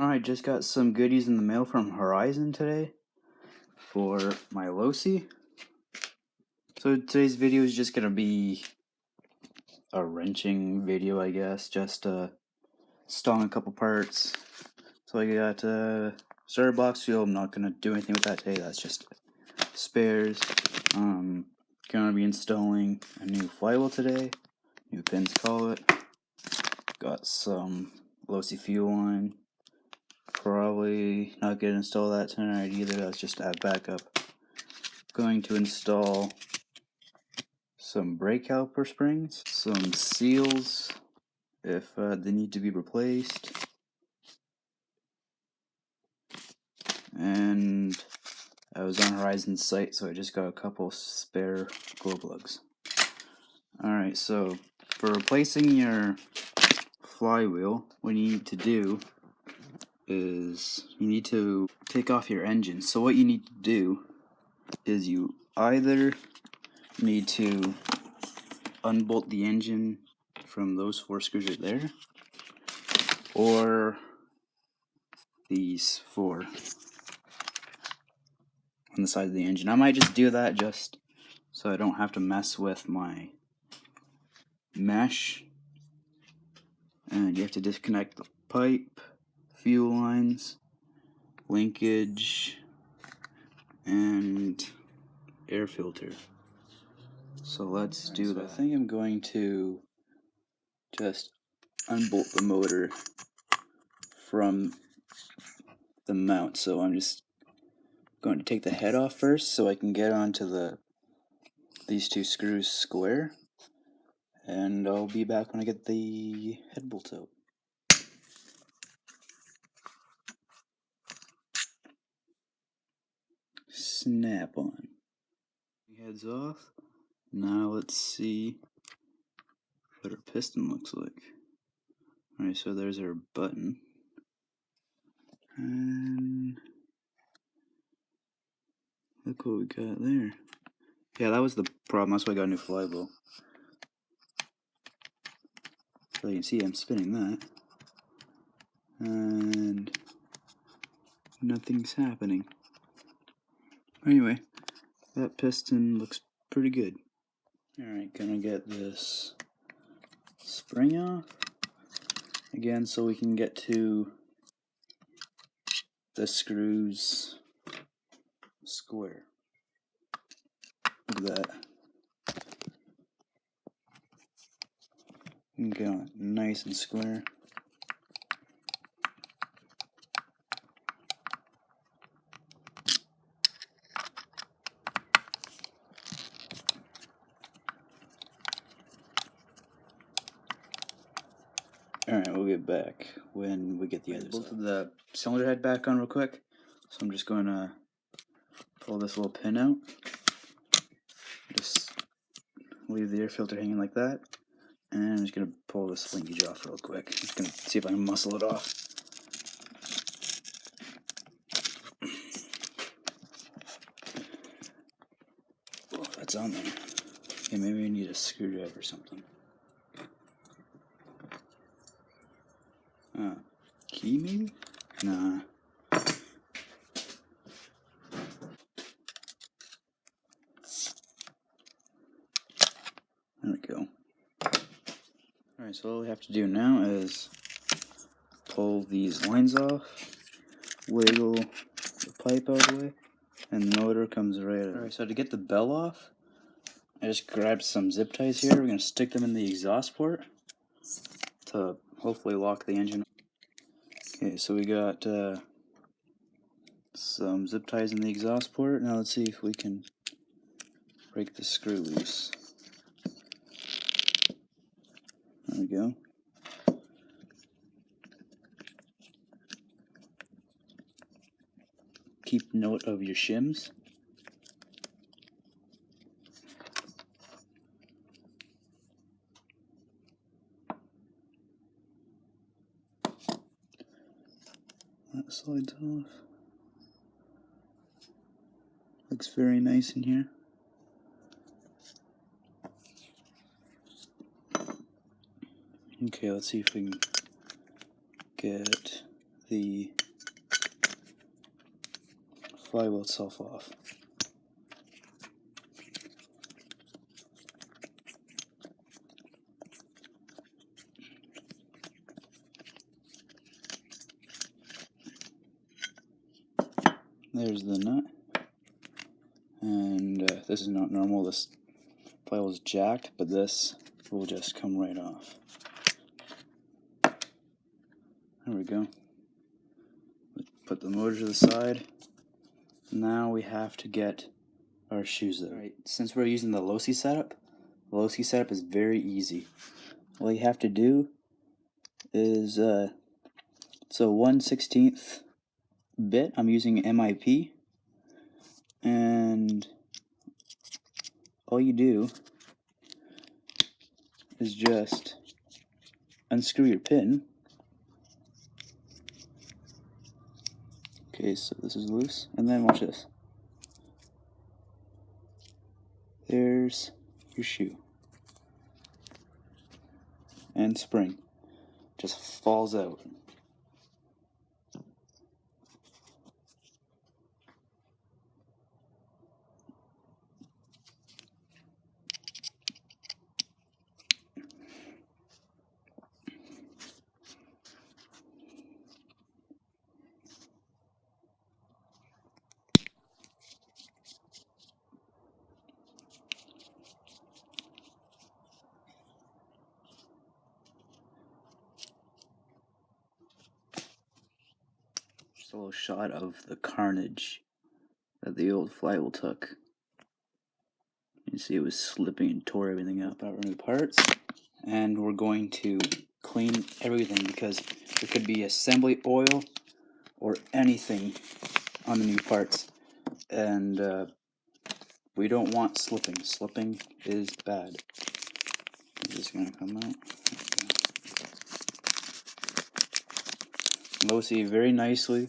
Alright, just got some goodies in the mail from Horizon today for my Losi. So today's video is just gonna be a wrenching video, I guess. Just installing a couple parts. So I got starter box fuel. I'm not gonna do anything with that today. That's just spares. Gonna be installing a new flywheel today. New pins call it. Got some Losi fuel line. Probably not gonna install that tonight either. That's just a backup. Going to install some brake caliper springs, some seals if they need to be replaced, and I was on Horizon's site, so I just got a couple spare glow plugs. Alright, so for replacing your flywheel, what you need to do is you need to take off your engine. So what you need to do is you either need to unbolt the engine from those 4 screws right there, or these 4 on the side of the engine. I might just do that just so I don't have to mess with my mesh. And you have to disconnect the pipe, fuel lines, linkage, and air filter. So let's do that. I think I'm going to just unbolt the motor from the mount. So I'm just going to take the head off first so I can get onto these 2 screws square, and I'll be back when I get the head bolts out. Snap on. Heads off. Now let's see what our piston looks like. Alright, so there's our button. And look what we got there. Yeah, that was the problem. That's why I got a new flywheel. So you can see I'm spinning that. And nothing's happening. Anyway, that piston looks pretty good. Alright, gonna get this spring off again so we can get to the screws square. Look at that. And get on it nice and square. Alright, we'll get back when we get the other side. Bolted the cylinder head back on real quick. So I'm just going to pull this little pin out. Just leave the air filter hanging like that. And I'm just going to pull this linkage off real quick. Just going to see if I can muscle it off. Oh, that's on there. Okay, maybe I need a screwdriver or something. Key maybe? Nah. There we go. Alright, so all we have to do now is pull these lines off, wiggle the pipe out of the way, and the motor comes right out. Alright, so to get the bell off, I just grabbed some zip ties here. We're going to stick them in the exhaust port to hopefully lock the engine. Okay, so we got some zip ties in the exhaust port. Now let's see if we can break the screw loose. There we go. Keep note of your shims. That slides off. Looks very nice in here. Okay, let's see if we can get the flywheel itself off. There's the nut, and this is not normal. This flywheel is jacked, but this will just come right off. There we go. Put the motor to the side. Now we have to get our shoes out. Alright, since we're using the Losi setup is very easy. All you have to do is, it's a 1/16 bit. I'm using MIP, and all you do is just unscrew your pin. Okay, so this is loose, and then watch this. There's your shoe. And spring just falls out. Just a little shot of the carnage that the old flywheel took. You can see it was slipping and tore everything up. Our new parts, and we're going to clean everything because there could be assembly oil or anything on the new parts, and we don't want slipping. Slipping is bad. Is this gonna come out? Losi very nicely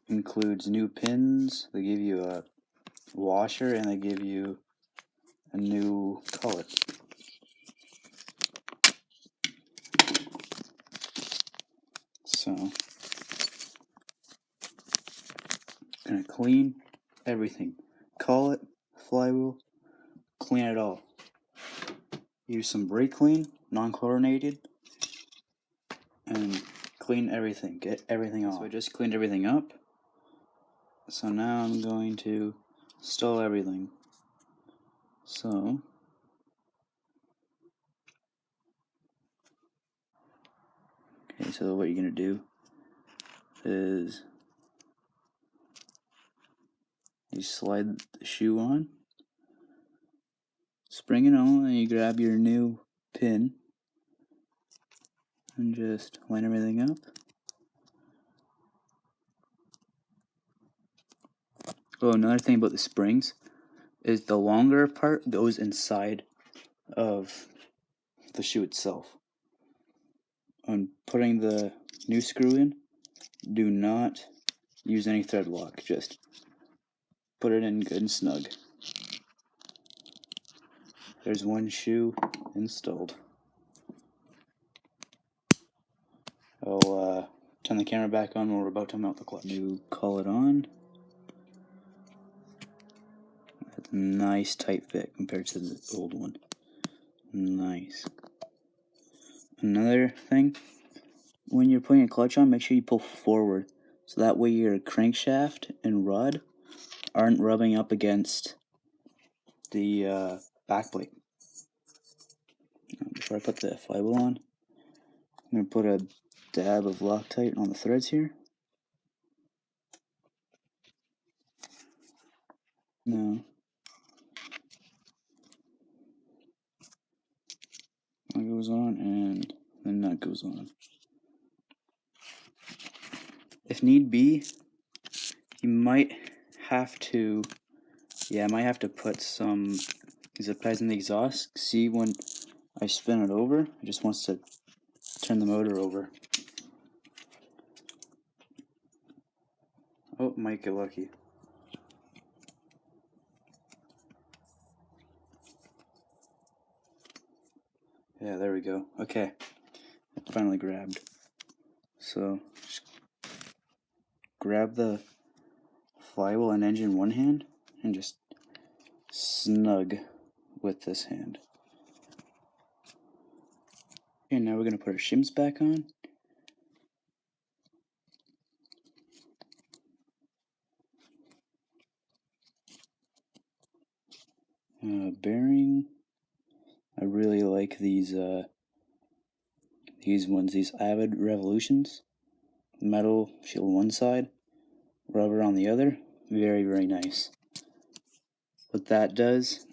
includes new pins. They give you a washer and they give you a new color. So, gonna clean everything. Collet, flywheel, clean it all. Use some brake clean, non-chlorinated, and clean everything. Get everything off. So I just cleaned everything up. So now I'm going to install everything. So okay, so what you're gonna do is you slide the shoe on, spring it on, and you grab your new pin and just line everything up. Oh, another thing about the springs is the longer part goes inside of the shoe itself. On putting the new screw in, do not use any thread lock, just put it in good and snug. There's one shoe installed. I'll turn the camera back on when we're about to mount the clutch. New collet on. That's a nice tight fit compared to the old one. Nice. Another thing, when you're putting a clutch on, make sure you pull forward, so that way your crankshaft and rod aren't rubbing up against the back plate. Before I put the flywheel on, I'm going to put a dab of Loctite on the threads here. Now, that goes on, and then that goes on. If need be, you might have to, I might have to put some zip ties in the exhaust. See, when I spin it over, it just wants to turn the motor over. Oh, might get lucky. Yeah, there we go. Okay, it finally grabbed. So, just grab the flywheel and engine in one hand and just snug with this hand. Okay, now we're going to put our shims back on. Bearing. I really like these ones, these Avid Revolutions. Metal shield on one side, rubber on the other. Very, very nice. What that does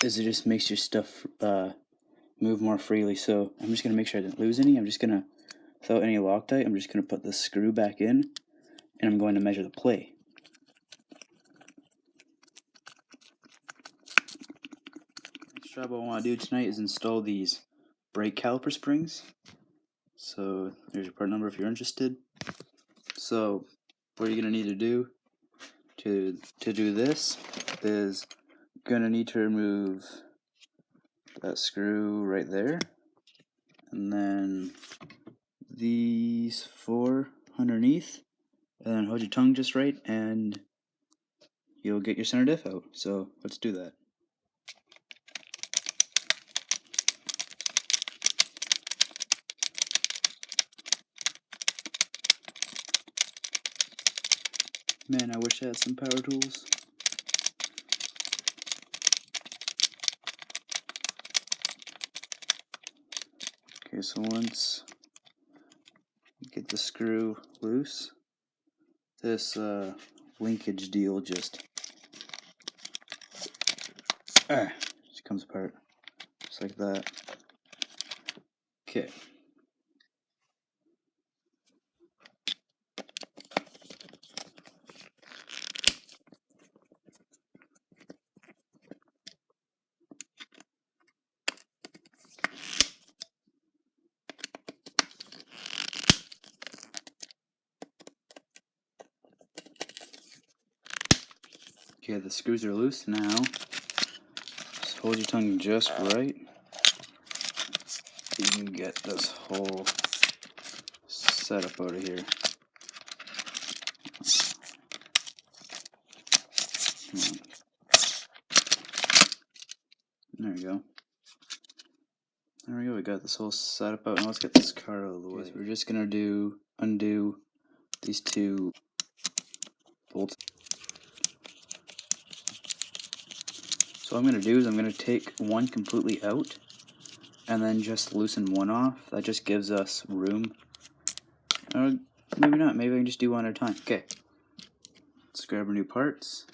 is it just makes your stuff move more freely. So I'm just going to make sure I didn't lose any. I'm just going to, without any Loctite, I'm just going to put the screw back in, and I'm going to measure the play. Next job I want to do tonight is install these brake caliper springs. So there's your part number if you're interested. So what you're going to need to do to do this is going to need to remove that screw right there, and then these 4 underneath, and then hold your tongue just right and you'll get your center diff out. So let's do that. Man, I wish I had some power tools. Okay, so once you get the screw loose, this linkage deal just comes apart, just like that. Okay. Okay, the screws are loose now. Just hold your tongue just right. You can get this whole setup out of here. Come on. There we go. There we go, we got this whole setup out. Now let's get this car out of the way. So we're just gonna undo these 2 bolts. So what I'm going to do is I'm going to take one completely out and then just loosen one off. That just gives us room. Or maybe not, maybe I can just do one at a time. Okay, let's grab our new parts.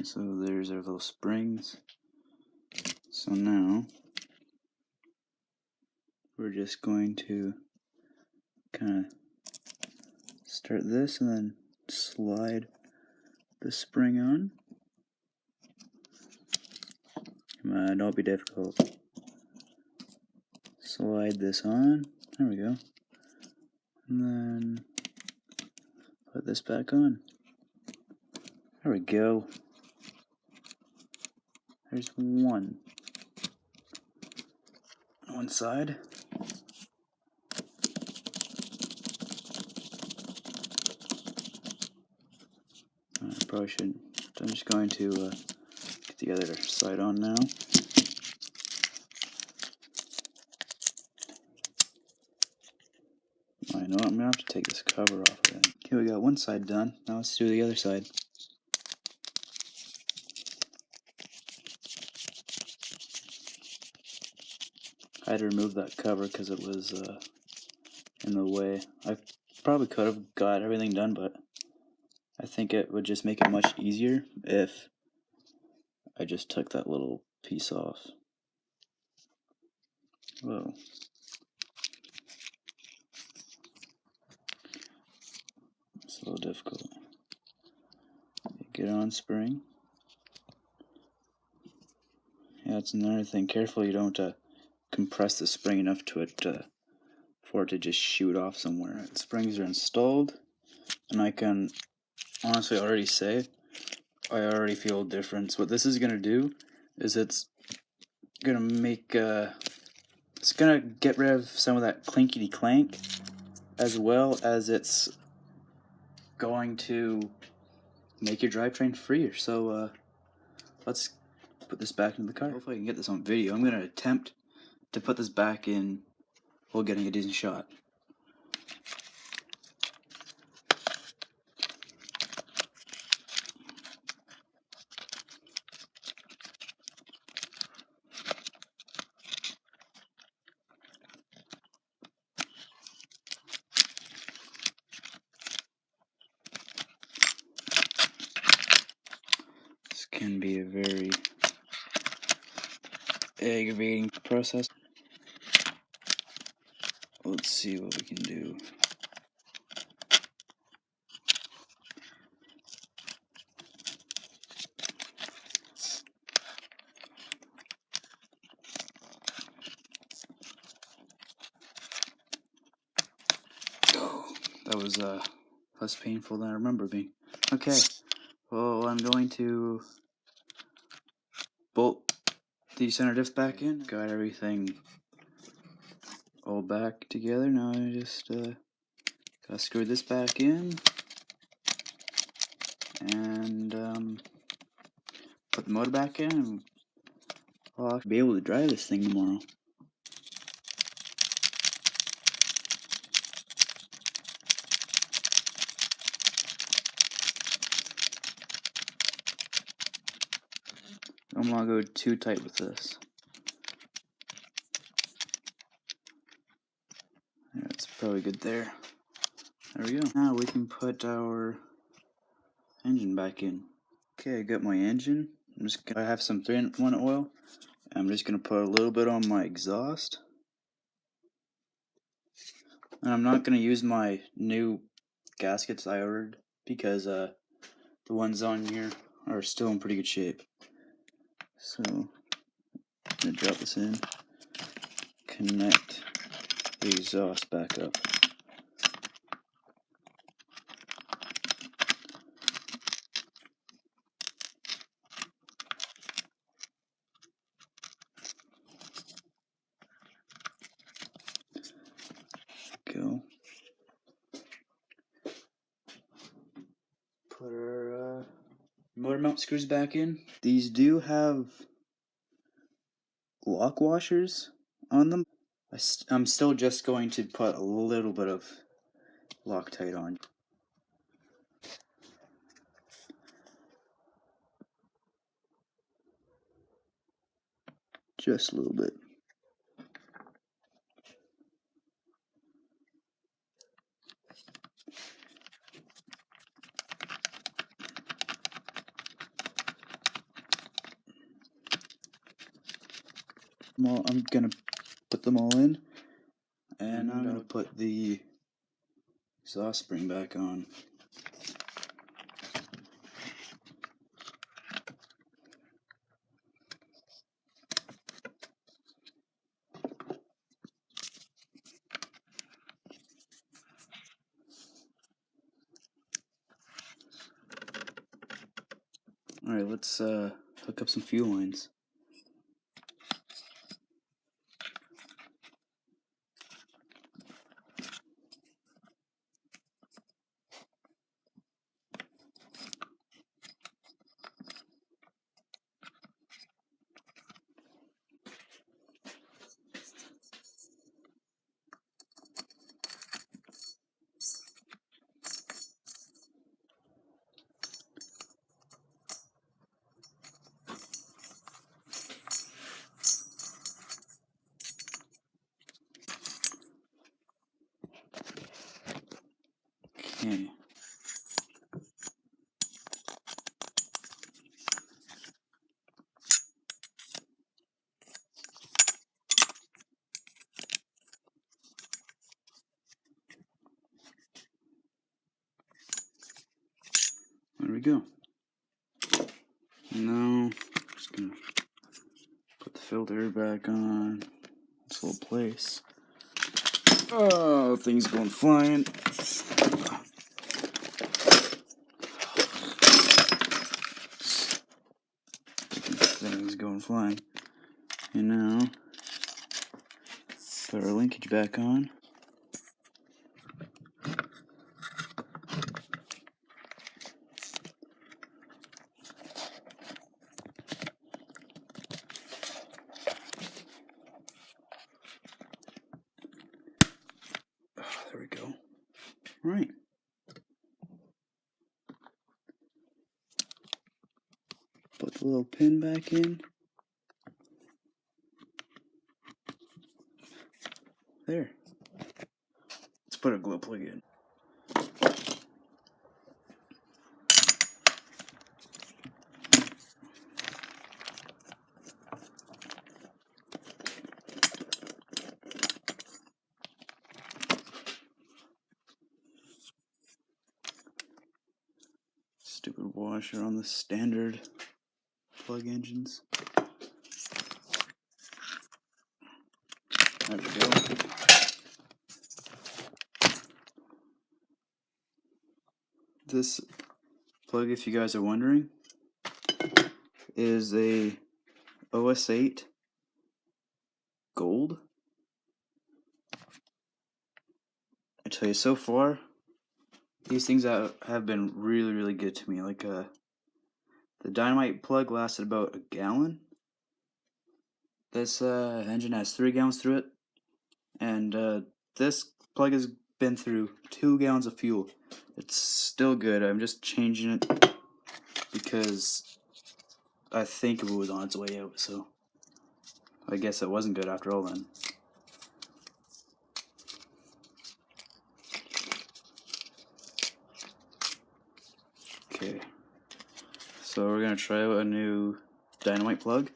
So there's our little springs. So now we're just going to kind of start this and then slide the spring on. Come on, don't be difficult. Slide this on. There we go. And then put this back on. There we go. There's one side. I probably shouldn't. I'm just going to get the other side on now. I know I'm going to have to take this cover off of it. Okay, we got one side done. Now let's do the other side. I had to remove that cover because it was in the way. I probably could have got everything done, but I think it would just make it much easier if I just took that little piece off. Whoa. It's a little difficult. Get on spring. Yeah, that's another thing. Careful you don't compress the spring enough to it for it to just shoot off somewhere. The springs are installed, and I can honestly already say I already feel a difference. What this is gonna do is it's gonna make it's gonna get rid of some of that clinkety clank, as well as it's going to make your drivetrain freer. So let's put this back into the car. Hopefully I can get this on video. I'm gonna attempt to put this back in while getting a decent shot. This can be a very aggravating process. Let's see what we can do. That was less painful than I remember being. Okay, well, I'm going to bolt the center diffs back in. Got everything all back together. Now I just gotta screw this back in and put the motor back in, and I'll be able to drive this thing tomorrow. I don't want to go too tight with this. That's probably good there. There we go. Now we can put our engine back in. Okay, I got my engine. I have some 3-in-1 oil. I'm just gonna put a little bit on my exhaust. And I'm not gonna use my new gaskets I ordered because the ones on here are still in pretty good shape. So I'm gonna drop this in, connect the exhaust back up. Go. Put our motor mount screws back in. These do have lock washers on them. I'm still just going to put a little bit of Loctite on. Just a little bit. Well, I'm gonna put them all in, and I'm gonna put the exhaust spring back on. Alright, let's hook up some fuel lines. Okay. There we go. Now, just gonna filter back on this little place. Oh, things going flying. Things going flying. And now, put our linkage back on. There we go. Right. Put the little pin back in. There. Let's put a glow plug in. Stupid washer on the standard plug engines. There we go. This plug, if you guys are wondering, is a OS8 gold. I tell you, so far, these things have been really good to me. Like the dynamite plug lasted about a gallon. This engine has 3 gallons through it, and this plug has been through 2 gallons of fuel. It's still good. I'm just changing it because I think it was on its way out, so I guess it wasn't good after all then. Okay, so we're gonna try out a new dynamite plug.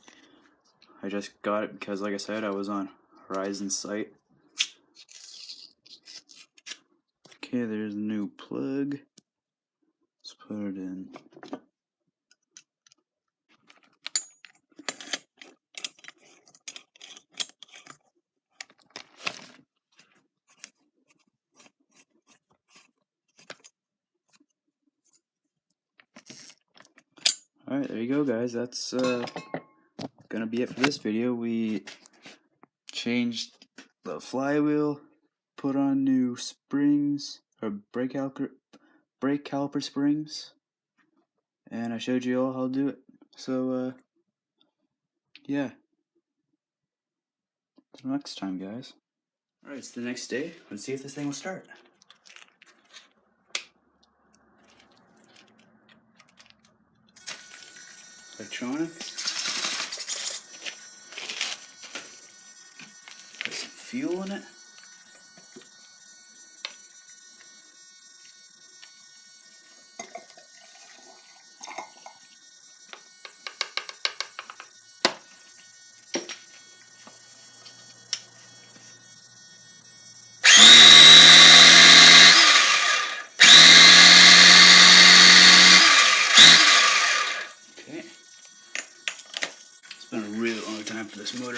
I just got it because, like I said, I was on Horizon's site. Okay, there's a new plug. Let's put it in. Alright, there you go, guys. That's gonna be it for this video. We changed the flywheel, put on new springs, or brake caliper springs, and I showed you all how to do it. So, yeah. Till next time, guys. Alright, it's the next day. Let's see if this thing will start. Electronics. Put some fuel in it. Okay. It's been a really long time for this motor.